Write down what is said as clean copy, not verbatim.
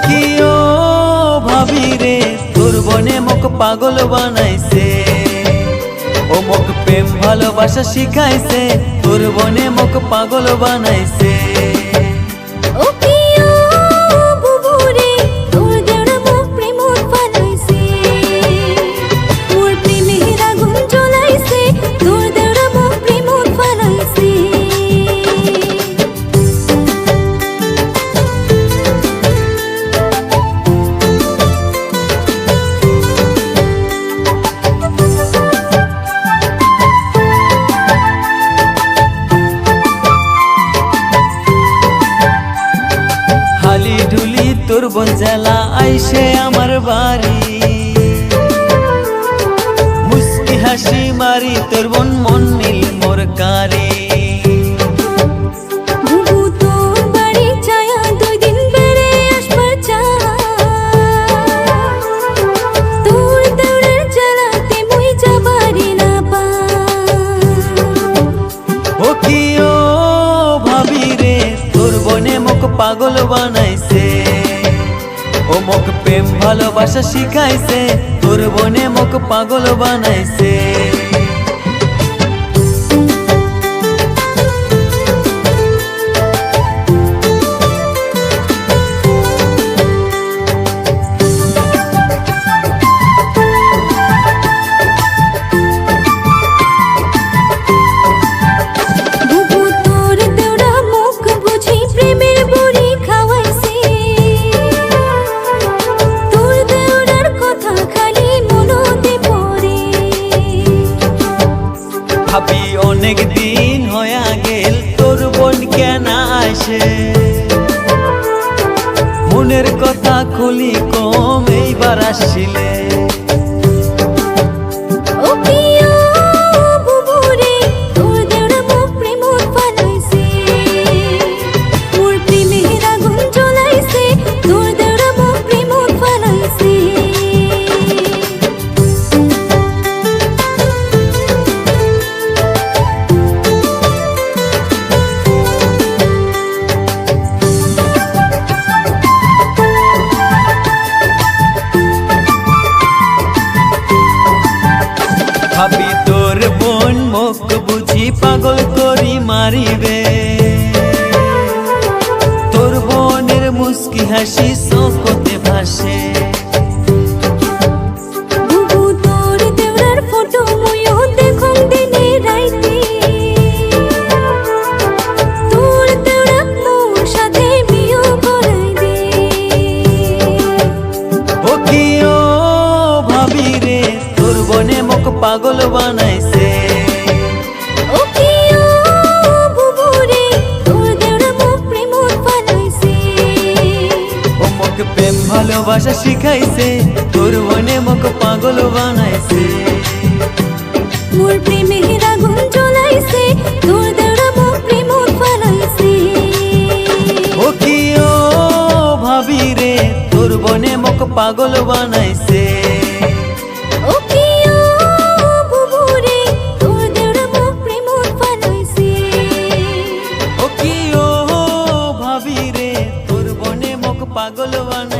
কি ও ভাবি রে তোর বনে মোক পাগল বানাইছে, ও মোক প্রেম ভালোবাসা শিখাইছে, তোর বনে মোক পাগল বানাইছে। ঢুলি তোর বোন জেলা আইসে আমার বাড়ি, মুস্কি হাসি মারি তোর বোন মন নীল মোর কারে। ও কি ও ভাবি রে তোর বনে মোক পাগল বানাইছে, ও মোক প্রেম ভালোবাসা শিখাইছে, তোর বনে মোক পাগল বানাইছে। ভাবি অনেক দিন হয়ে গেল তোর বোন কেন আসে, মনের কথা খুলি কম এইবার আসছিলে। ভাবি তোর বোন মোক বুঝি পাগল করি মারিবে, তোর বোনের মুস্কি হাসি চোখতে ভাসে। ও কি ও ভাবি রে তোর বনে মোক পাগল বানাইছে, ও কি ও বুবু রে তোর দেওরা মোক প্রেমত বানাইছে। ও মোক প্রেম ভালোবাসা শিখাইছে, তোর বনে মোক পাগল বানাইছে। মোর প্রেমের আগুন জ্বলাইছে, তোর দেওরা মোক প্রেমত বানাইছে। ও কি ও ভাবি রে তোর বনে মোক পাগল বানাইছে, ও কি ও বুবু রে তোর দেওরা মোক প্রেমত বানাইছে। ও কি ও ভাবি রে তোর বনে মোক পাগল বানাইছে।